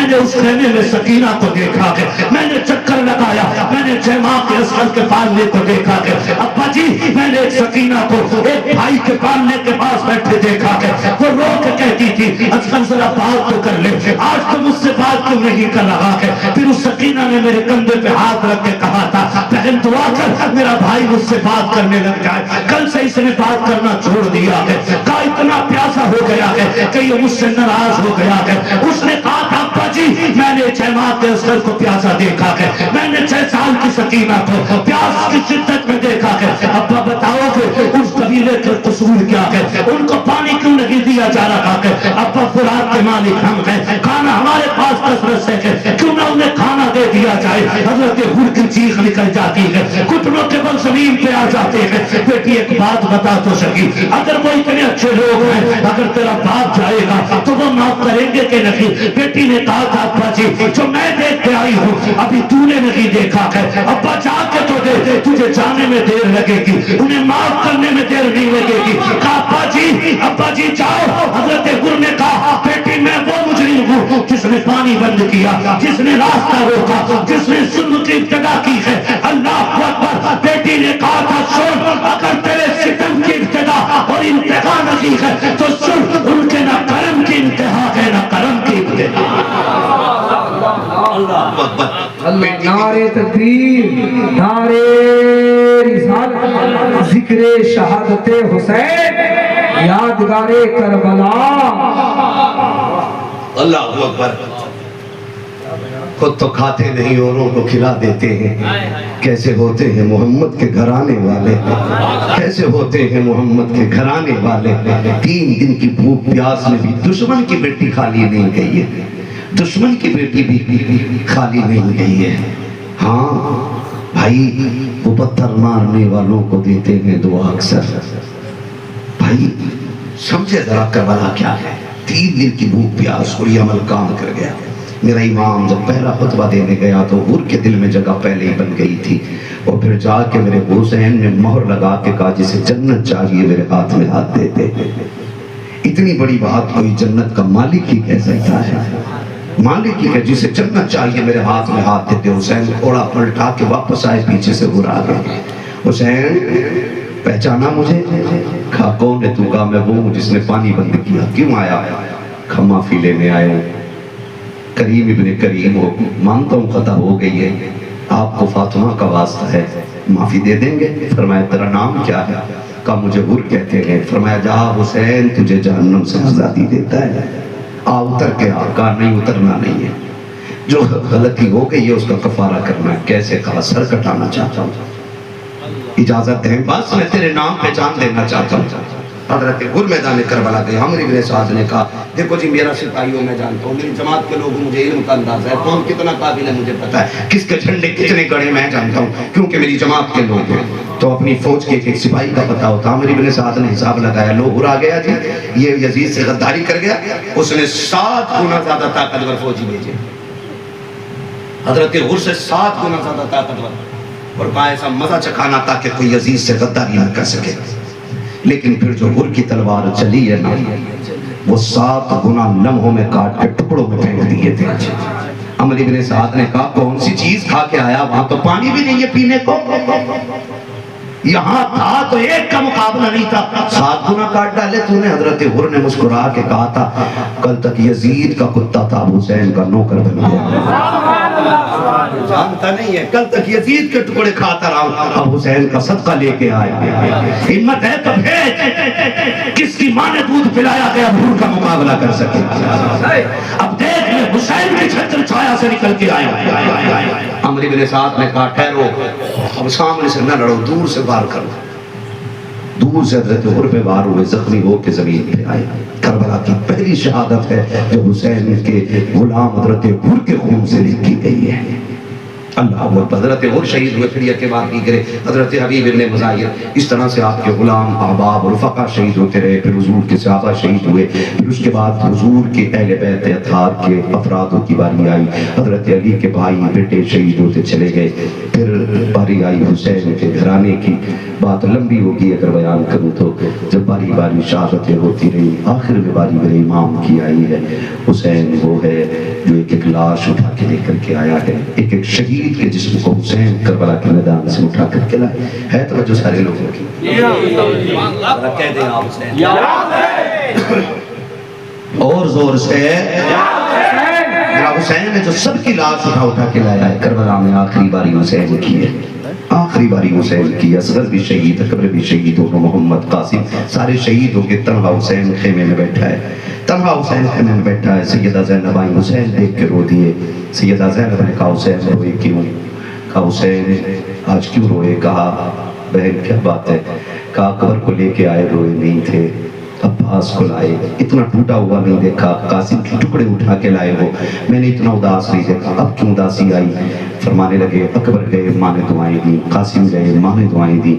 میں نے اس خیمے میں سکینہ کو دیکھا کہ میں نے چکر لگایا، میں نے جیما کے اصغر کے پالنے کو دیکھا کہ ابا جی میں نے ایک سکینہ کو ایک بھائی کے پالنے کے پاس بیٹھے دیکھا کہ وہ رو کے کہتی تھی اصغر ذرا بات تو کر لے، آج تو مجھ سے بات کیوں نہیں کر رہا ہے؟ پھر اس سکینہ نے میرے کندھے پہ ہاتھ رکھ کے کہا تھا بہن دعا کر میرا بھائی مجھ سے بات کرنے لگ جائے، کل سے اس نے بات کرنا چھوڑ دیا ہے، کہا اتنا پیاسا ہو گیا ہے کہ یہ مجھ سے ناراض ہو گیا ہے۔ اس نے کہا تھا ابا جی میں نے جماعت اصغر کو پیاسا دیکھا ہے، میں نے 6 سال کی سکینہ کو پیاس کی شدت میں دیکھا ہے، ابا بتاؤ کہ اس قبیلے کا قصور کیا ہے، ان کو پانی کیوں نہیں دیا جا رہا ہے؟ ابا فرات کے مالک ہم ہیں، کھانا ہمارے پاس کثرت سے ہے، کیوں نہ انہیں کھانا دے دیا جائے؟ حضرت ہور کی چیخ نکل جاتی ہے، گھٹنوں کے بل زمین پہ آ جاتے ہیں۔ بیٹی ایک بات بتا تو سکی، اگر وہ اتنے اچھے لوگ ہیں، اگر تیرا باپ جائے گا تو وہ معاف کریں گے کہ نہیں؟ بیٹی نے کہا تھا ابا جی جو میں دیکھ کے آئی ہوں ابھی تو نے نہیں دیکھا ہے، ابا جا کے تو دے، تجھے جانے میں دیر لگے گی، انہیں معاف کرنے میں دیر نہیں لگے گی۔ کہا ابا جی جاؤ۔ حضرت ہور نے کہا بیٹی میں وہ مجرم ہوں جس نے پانی بند کیا، جس نے راستہ روکا، جس نے ظلم کی ابتدا کی ہے۔ اللہ اکبر۔ بیٹی نے کہا تھا سن اگر تیرے ستم کی ابتدا اور انتہا نہیں ہے تو سن ان کے نہ کرم کی انتہا ہے نہ کرم کی ابتدا۔ اللہ اکبر۔ نعرے تکبیر، نعرے رسالت، ذکر شہادت حسین، یادگار کربلا۔ اللہ اکبر۔ خود تو کھاتے نہیں اوروں کو کھلا دیتے ہیں، کیسے ہوتے ہیں محمد کے گھرانے والے، کیسے ہوتے ہیں محمد کے گھرانے والے۔ 3 دن کی بھوک پیاس میں بھی دشمن کی بیٹی خالی نہیں گئی ہے، دشمن کی بیٹی بھی خالی نہیں گئی ہے۔ ہاں بھائی وہ پتھر مارنے والوں کو دیتے ہیں دعا اکثر۔ بھائی سمجھے ذرا کربلا کیا ہے؟ 3 دن کی بھوک پیاس اور یہ عمل کام کر گیا۔ میرا امام جب پہلا خطبہ دینے گیا تو ہور کے دل میں جگہ پہلے ہی بن گئی تھی، اور پھر جا کے میرے حسین نے مہر لگا کے کہا جسے جنت چاہیے میرے ہاتھ میں ہاتھ دے دے۔ اتنی بڑی بات کوئی جنت کا مالک ہی کہہ سکتا ہے، مالک ہی کہ جسے جنت چاہیے میرے ہاتھ میں ہاتھ دے دے۔ حسین تھوڑا پلٹا کے واپس آئے، پیچھے سے ہور آ گئے۔ حسین پہچانا مجھے؟ کہا کون ہے تو؟ کہا میں وہ ہوں جس نے پانی بند کیا۔ کیوں آیا؟ کہا معافی لینے آئے ہوں، کریم ابن کریم ہو، مانتا ہوں خطا ہو گئی ہے، آپ کو فاطمہ کا واسطہ ہے، معافی دے دیں گے؟ فرمایا تیرا نام کیا ہے؟ کہا مجھے ہور کہتے ہیں۔ فرمایا جا حسین تجھے جہنم سے آزادی دیتا ہے، آ اتر کے آ۔ کہا نہیں اترنا نہیں ہے، جو غلطی ہو گئی ہے اس کا کفارہ کرنا ہے۔ کیسے؟ کہا سر کٹانا چاہتا ہوں، اجازت ہے؟ بس میں تیرے نام پہ جان دینا چاہتا ہوں۔ حضرت ہور میدان کربلا گئے۔ عمرو بن سعد نے کہا دیکھو جی میرا سپاہیوں میں جانتا ہوں، میری جماعت کے لوگ مجھے علم کا انداز ہے، کون کتنا قابل ہے مجھے پتا ہے، کس کے جھنڈے کتنے گڑے میں جانتا ہوں کیونکہ میری جماعت کے لوگ ہیں۔ تو اپنی فوج کے ایک سپاہی کا پتا ہوتا۔ عمرو بن سعد نے حساب لگایا، لو ہور آ گیا جی، یہ یزید سے غداری کر گیا، اس نے 7 گنا زیادہ طاقتور فوجی بھیجے، حضرت ہور سے 7 گنا زیادہ طاقتور، اور کہا ایسا مزہ چکھانا تاکہ کوئی یزید سے غداری نہ کر سکے۔ لیکن پھر جو ہور کی تلوار چلی ہے نا، وہ 7 گنا لمحوں میں کاٹ کے ٹکڑوں میں پھینک دیے تھے۔ عمرو بن سعد نے کہا کون سی چیز کھا کے آیا؟ وہاں تو پانی بھی نہیں ہے پینے کو، یہاں تھا تو ایک کا مقابلہ نہیں تھا، 7 گنا کاٹ ڈالے تو نے۔ حضرت ہور نے مسکرا کے کہا تھا کل تک یزید کا کتا تھا، حسین کا نوکر بن گیا۔ جانتا نہیں ہے، کل تک یزید کے ٹکڑے کھاتا رہا، اب حسین کا صدقہ لے کے آئے۔ ہمت ہے تو بھیج، کس کی ماں نے دودھ پلایا کہ اب ہور کا مقابلہ کر سکے؟ اب دیکھ میں حسین کی چھتر چھایا سے نکل کے آئے۔ عمرو بن سعد نے کہا ٹھہرو، اب سامنے سے نہ لڑو، دور سے وار کرو۔ دور سے حضرت ہور پہ وار ہوئے، زخمی ہو کے زمین پہ آئے۔ کربلا کی پہلی شہادت ہے جو حسین کے غلام حضرت ہور کے خون سے لکھی گئی ہے۔ اللہ اکبر۔ حضرت ہور شہید ہوئے، پھر یہ کے بعد کی کرے حضرت حبیب ابن مظاہر، اس طرح سے آپ کے غلام احباب اور رفقا شہید ہوتے رہے۔ پھر حضور کے صحابہ شہید ہوئے، پھر اس کے بعد حضور کے اہل بیت اطہار کے افرادوں کی باری آئی، حضرت علی کے بھائی بیٹے شہید ہوتے چلے گئے، پھر باری آئی حسین کے گھرانے کی۔ بات لمبی ہوگی اگر بیان کروں تو، جب باری باری شہادتیں ہوتی رہی، آخر میں باری میرے امام کی آئی ہے۔ حسین وہ ہے جو ایک ایک लाश उठा के लेकर के आया है, एक एक शहीद के जिस्म को हुसैन करबला के मैदान से उठा करके लाए। है तो जो सारे लोगों की कह दें आप हुसैन और जोर से मेरा हुसैन ने जो सबकी लाश उठा के लाया है। करबला में आखिरी बारी हुसैन की है, आखिरी बारी हुसैन की। असगर भी शहीद, अकबर भी शहीद हो, मोहम्मद कासिम सारे शहीद हो गए। तन्हा हुसैन खेमे में बैठा है, तन्हा हुसैन खेमे में बैठा है। सैयदा ज़ैनब आई, हुसैन देख के रो दिए। सैयदा ज़ैनब ने कहा हुसैन रोए क्यों? कहा हुसैन आज क्यों रोए? कहा बहन क्या बात है? कहा अकबर को लेके आए रोए नहीं थे, अब्बास को लाए इतना टूटा हुआ नहीं देखा, कासिम के टुकड़े उठा के लाए हो, मैंने इतना उदास नहीं देखा, अब क्यों उदासी आई? फरमाने लगे अकबर गए माँ ने दुआएं दी, कासिम गए माँ ने दुआएं दी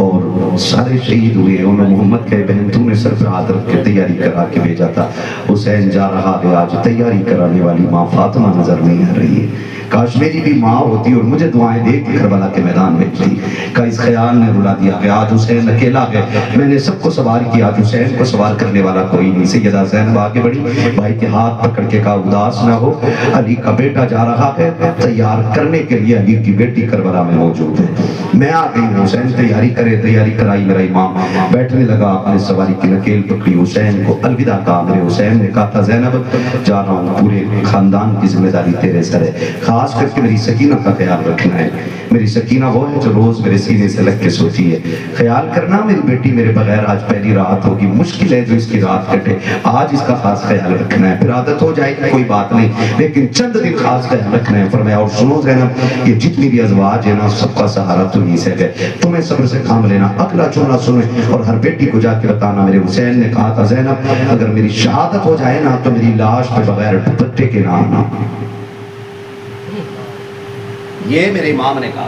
और सारे शहीद हुए। उन्होंने मोहम्मद कहे बहन तूने सर पर हाथ रख के तैयारी करा के भेजा था, हुसैन जा रहा है आज, तैयारी कराने वाली माँ फातिमा नजर नहीं आ रही है। काश मेरी भी माँ होती और मुझे दुआएं दे के करबला के मैदान में थी। का इस ख्याल ने रुला दिया कि आज हुसैन अकेला है, मैंने सबको सवार किया, आज हुसैन को सवार करने वाला कोई नहीं। सैयदा ज़ैनब आगे बढ़ी, भाई के हाथ पकड़ के कहा उदास ना हो, अली का बेटा जा रहा है, तैयार करने के लिए अली की बेटी करबला में मौजूद है। मैं आ गई, हुसैन तैयारी करे, तैयारी कराई मेरा इमाम, बैठने लगा, अपने सवारी की नकेल पकड़ी, हुसैन को अलविदा कहा। मेरे हुसैन ने कहा था ज़ैनब जा रहा हूँ, पूरे खानदान की जिम्मेदारी तेरे सर है, खास करके मेरी सकीना का ख्याल रखना है। मेरी सकीना वो है जो रोज मेरे सीने से लग के सोती है, ख्याल करना मेरी बेटी मेरे बगैर आज पहली रात होगी, मुश्किल है जो इसकी रात कटे, आज इसका खास ख्याल रखना है, फिर आदत हो जाएगी कोई बात नहीं, लेकिन चंद दिन खास ख्याल रखना है। फरमाया और सुनो ज़ैनब ये जितनी भी अज़वाज है ना सबका सहारा तुम्हीं से है, तुम्हें सब्र से काम लेना। अगला जुमला सुने और हर बेटी को जाके बताना। मेरे हुसैन ने कहा था ज़ैनब अगर मेरी शहादत हो जाए ना तो मेरी लाश पे बगैर दुपट्टे के ना आना। ये मेरे इमाम ने कहा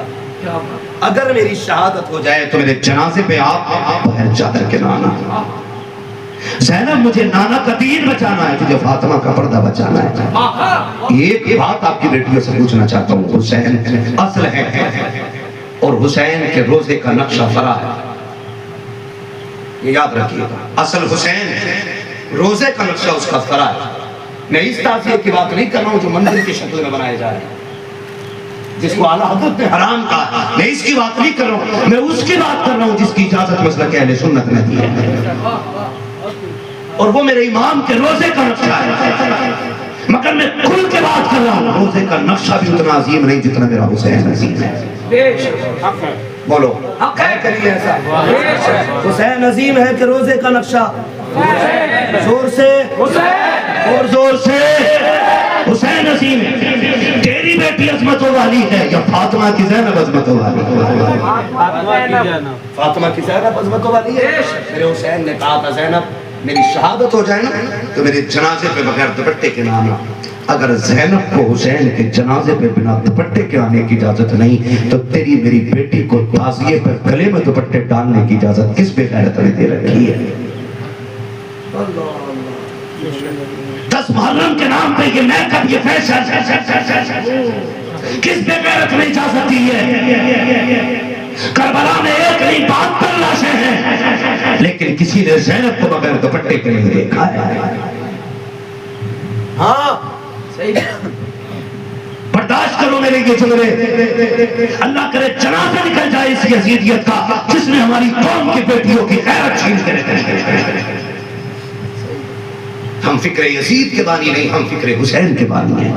अगर मेरी शहादत हो जाए तो मेरे जनाजे पे आप बगैर चादर के ना आना। ज़ैनब मुझे नाना का दीन बचाना है, तुझे फातिमा का पर्दा बचाना है। एक बात आपकी बेटियों से पूछना चाहता हूँ, हुसैन असल है और हुसैन के रोजे का नक्शा फरा है, ये याद रखिएगा। असल हुसैन रोजे का नक्शा उसका फरा है। मैं इस ताज़िये की बात नहीं कर रहा हूँ जो मंदिर की शक्ल में बनाए जा रहे हैं, जिसको आला हज़रत ने हराम कहा, मैं इसकी बात नहीं कर रहा हूँ, मैं उसकी बात कर रहा हूँ जिसकी इजाजत मसलक अहले सुन्नत ने दी है, और वो मेरे इमाम के रोजे का नक्शा है। मगर मैं खुल के बात कर रहा हूँ, रोजे का नक्शा भी उतना अजीम नहीं जितना मेरा हुसैन अजीम है। बोलो करिए ऐसा, हुसैन अजीम है कि रोजे का नक्शा? जोर से और जोर से हुसैन अजीम है। तेरी बेटी अजमतों वाली है या फातिमा की ज़ैनब अजमतों वाली? फातिमा की ज़ैनब अजमतों वाली है। मेरे हुसैन ने कहा था ज़ैनब मेरी शहादत हो जाए ना तो मेरे जनाजे पे बगैर दुपट्टे के ना आना। अगर ज़ैनब को हुसैन के जनाजे पे बिना दुपट्टे के आने की इजाजत नहीं तो तेरी मेरी बेटी को ताज़िये पर गले में दुपट्टे डालने की इजाजत किस बेगैरत ने दे रखी है? 10 मुहर्रम के नाम पे ये मेकअप, ये फैशन किस बेगैरत ने इजाजत दी है? करबला में एक नहीं 72 लाशें हैं, लेकिन किसी ने ज़ैनब को बगैर दुपट्टे के नहीं देखा है। हाँ सही, बर्दाश्त करो मेरे ये जुमले, अल्लाह करे जनाजा निकल जाए इस यजीदियत का जिसने हमारी कौम की बेटियों की गैरत छीन के रखी। हम फिक्र यजीद के बानी नहीं, हम फिक्र हुसैन के बानी हैं।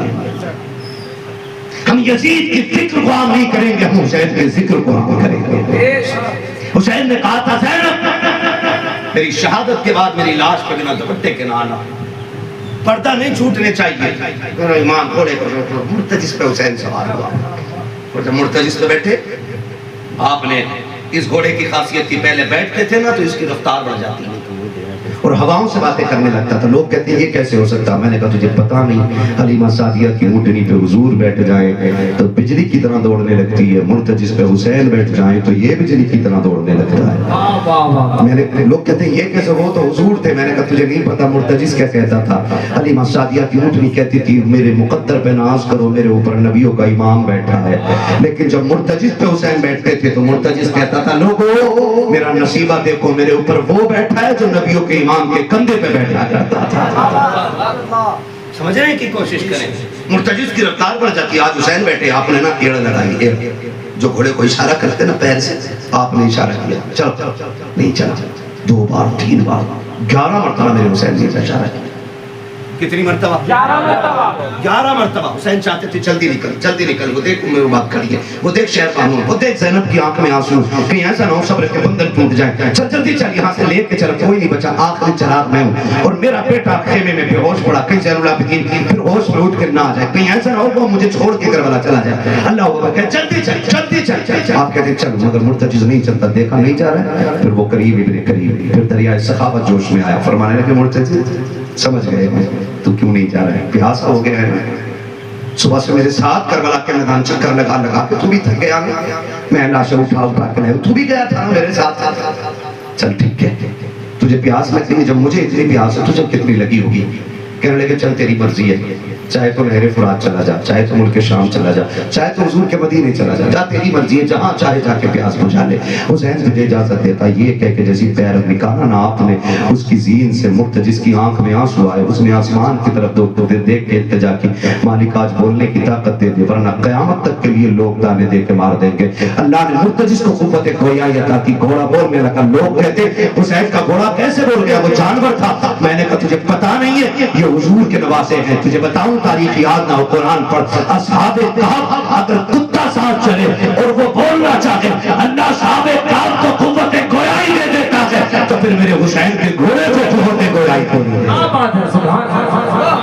हम यजीद की फिक्र को आम नहीं करेंगे, हम हुसैन के जिक्र को आम करेंगे। हुसैन ने कहा था ज़ैनब मेरी शहादत के बाद मेरी लाश पे बिना दुपट्टे के ना आना, पर्दा नहीं छूटने चाहिए। मेरा इमाम घोड़े पर मुर्तजिस पे हुसैन सवार हुआ, और जब मुर्तजिस पे बैठे आपने इस घोड़े की खासियत की पहले बैठते थे ना तो इसकी रफ्तार बढ़ जाती है और हवाओं से बातें करने लगता था। लोग कहते हैं ये कैसे हो सकता? मैंने कहा तुझे पता नहीं, हलीमा सादिया की ऊँटनी पे हुजूर बैठ जाए तो बिजली की तरह दौड़ने लगती है, मुर्तजिस पे हुसैन बैठ जाए तो ये बिजली की तरह दौड़ने लगता है। मैंने लोग कहते हैं ये कैसे, वो तो हुजूर थे। मैंने कहा तुझे नहीं पता मुर्तजिस क्या कहता था? हलीमा सादिया की ऊँटनी कहती थी मेरे मुकद्दर पे नाज करो, मेरे ऊपर नबियों का इमाम बैठा है। लेकिन जब मुर्तजिस पे हुसैन बैठते थे तो मुर्तजिस कहता था लोगो मेरा नसीबा देखो, मेरे ऊपर वो बैठा है जो नबियों के इमाम के कंधे पे बैठा करता था। समझने की कोशिश करें, मुर्तजिज की रफ्तार बढ़ जाती है। आज हुसैन बैठे, आपने ना एड़ लगाई, एड़ जो घोड़े को इशारा करते ना पैर से, आपने इशारा किया चलो, नहीं चला। 2 बार 3 बार 11 मरतबा मेरे हुसैन ने इशारा किया। कितनी मरतबा? 11 मरतबा। हुसैन चाहते थे जल्दी निकल। वो देख उम्र बात करिए, वो देख शहर कानून, वो देख ज़ैनब की आंख में आंसू, कहीं ऐसा ना हो सब्र के बंधन टूट जाए। चल जल्दी चल, यहाँ से लेके चल, कोई नहीं बचा, आखिरी चिराग मैं हूँ और मेरा बेटा खेमे में बेहोश पड़ा, कहीं ज़ैनुल आबिदीन फिर होश में उठ कर ना आ जाए, कहीं ऐसा ना हो वो मुझे छोड़ के करबला चला जाए। अल्लाह अकबर, जल्दी चल। आप कहते चल, मगर मुर्तजिज़ नहीं चलता, देखा नहीं जा रहा है। फिर वो करीब इब्ने करीब, फिर दरिया सखावत जोश में आया, फरमाने लगे मुर्तजिज़ समझ गए तू क्यों नहीं जा रहा है, प्यासा हो गया है। सुबह से मेरे साथ करबला के मैदान चक्कर लगा के तू भी थक गया, मैं लाशें उठा के लाया, तू भी गया था मेरे साथ। चल ठीक है, तुझे प्यास लगती है, जब मुझे इतनी प्यास है तुझे कितनी लगी होगी। कहने लगे चल तेरी मर्जी है, चाहे तो नहरे फुरात चला जा, चाहे तो मुल्क शाम चला जा, चाहे तो हुजूर के मदीने चला जा, जा तेरी मर्जी है, जहाँ चाहे जाके प्यास बुझा ले। हुसैन तुझे इजाजत देता, ये कह के जैसी पैर निकाला ना आपने उसकी जीन से, मुर्तजिज़ की आंख में आंसू आए, उसने आसमान की तरफ देख के इल्तिजा की, मालिक आज बोलने की ताकत दे दे, वरना क़यामत तक के लिए लोग ताने दे के मार देंगे। अल्लाह ने मुर्तजिज़ को क़ुव्वत गोयाई अता की, घोड़ा बोलने लगा। लोग कहते हुसैन का घोड़ा कैसे बोल गया, वो जानवर था। मैंने कहा तुझे पता नहीं है, ये हुजूर के नवासे हैं, तुझे बताऊं तारीख याद ना हो, कुरान पढ़। असहाबे कहफ अगर कुत्ता साथ चले और वो बोलना चाहे, अल्लाह साहबे कहफ को क़ुव्वत गोयाई दे देता है, तो फिर मेरे हुसैन के घोड़े को क़ुव्वत गोयाई को क्या बात है, सुभान अल्लाह।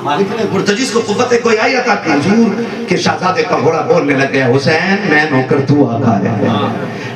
मालिक ने मुर्तजिज़ को क़ुव्वत गोयाई अता की। हुजूर के शहजादे का घोड़ा बोलने लग गया, हुसैन मैं नौकर तू आका है,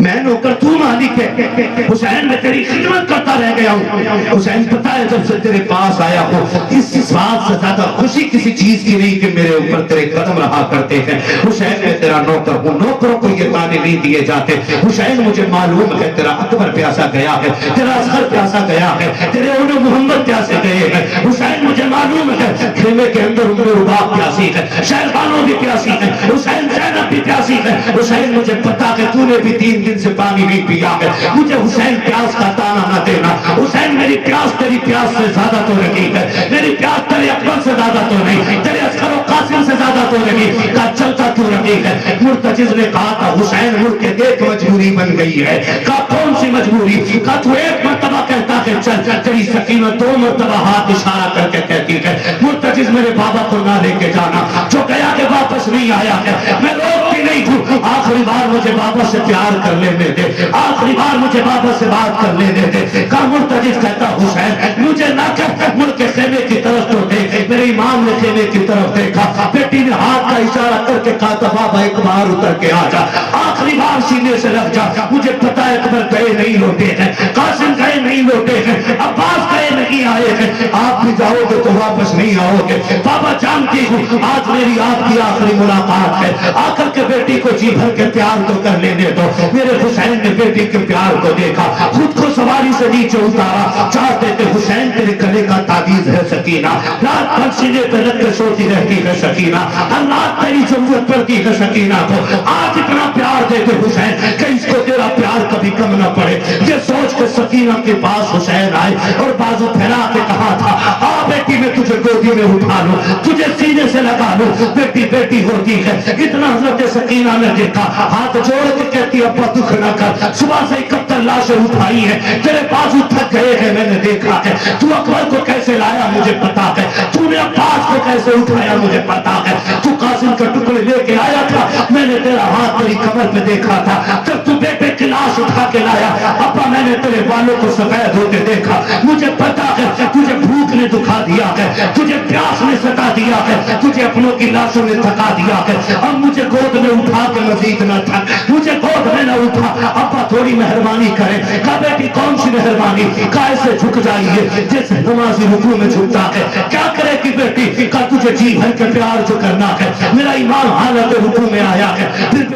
मैं नौकर तू मालिक है, हुसैन मैं तेरी खिदमत करता रह गया हूँ। हुसैन पता है जब से तेरे पास आया हूँ, इस बात से ज्यादा खुशी किसी चीज की नहीं कि मेरे ऊपर तेरे कदम रहा करते हैं। हुसैन मैं तेरा नौकर हूँ, नौकरों को ये ताने नहीं दिए जाते। हुसैन मुझे मालूम है तेरा अकबर प्यासा गया है, तेरा असगर प्यासा गया है, तेरे उन्हें मोहम्मद प्यासे गए हैं। हुसैन मुझे मालूम है खेमे के अंदर उम्र रुबाब प्यासी है, शहरबानो भी प्यासी है, हुसैन ज़ैनब भी प्यासी है। हुसैन मुझे पता है तूने भी 3 दिन से पानी नहीं पिया है, मुझे हुसैन प्यास का ताना न देना। हुसैन मेरी प्यास तेरी प्यास से ज्यादा तो नहीं है, मेरी प्यास तेरे अकबर से ज्यादा तो नहीं, तेरे असगर कासिम से ज्यादा तो नहीं, का चलता क्यों नहीं है। मुर्तजिज़ ने कहा था हुसैन मुड़ के देख मजबूरी बन गई है। का कौन सी मजबूरी? का तू एक मर्तबा कहता है चल, तेरी सकीना 2 मर्तबा हाथ इशारा करके कहती है मुर्तजिज़ मेरे बाबा को ना लेके जाना, जो गया के वापस नहीं आया है, मैं रोकती नहीं हूँ, आखिरी बार मुझे बाबा से प्यार कर लेने दे, आखिरी बार मुझे बाबा से बात कर लेने दे। का मुर्तजिज़ कहता हुसैन मुझे ना कर, मुड़ के खेमे की तरफ तो देख। मेरे इमाम ने खेमे की तरफ देखा, बेटी ने हाथ का इशारा करके कहा था बाबा एक बार उतर के आ जा, आखिरी बार सीने से लग जा। मुझे पता है अकबर गए नहीं लौटे हैं, कासिम गए नहीं लौटे हैं, अब्बास गए नहीं आए हैं, आप भी जाओगे तो वापस नहीं आओगे। बाबा जानती हूँ आज मेरी आपकी आखिरी मुलाकात है, आकर के बेटी को जी भर के प्यार तो कर लेने दो। मेरे हुसैन ने बेटी के प्यार को देखा, खुद को सवारी से नीचे उतारा, चाहते थे हुसैन तेरे गले का ताबीज़ है सकीना, रात भर सीने पे रख के सोती रहती है सकीना, हर रात तेरी जरूरत पड़ती है सकीना को। आज इतना प्यार देते हुसैन कि इसको तेरा प्यार कभी कम न पड़े। ये सोच के सकीना के पास हुसैन आए और बाजू फैला के कहा था आ बेटी मैं तुझे गोदी में उठा लूं, तुझे सीने से लगा लूं, बेटी बेटी होती है। इतना हज़रत सकीना ने देखा, हाथ जोड़ के कहती अब्बा दुख न कर, सुबह से 71 लाशें उठाई है, तेरे बाजू थक गए हैं, मैंने देखा है। तू अकबर को कैसे लाया मुझे पता है, तूने अब्बास को कैसे उठाया मुझे पता है, तू कासिम के टुकड़े लेके आया था, मैंने तेरा हाथ तेरी कमर पे देखा था, जब तू बेटे की लाश उठा के लाया अब्बा मैंने तेरे बालों को सफेद होते देखा। मुझे पता है तुझे भूख ने दुखा दिया है, तुझे प्यास ने सता दिया है, तुझे अपनों की लाशों ने थका दिया है। अब मुझे गोद में उठा के मजीद न थक, मुझे गोद में न उठा, अब्बा थोड़ी मेहरबानी करे। का बेटी कौन सी मेहरबानी, कैसे झुक जाइए जैसे नमाजी रुकू में झुकता है, क्या करे कि बेटी का तुझे जी भर के प्यार जो करना है। मेरा ईमान हालत रुकू में आया है, फिर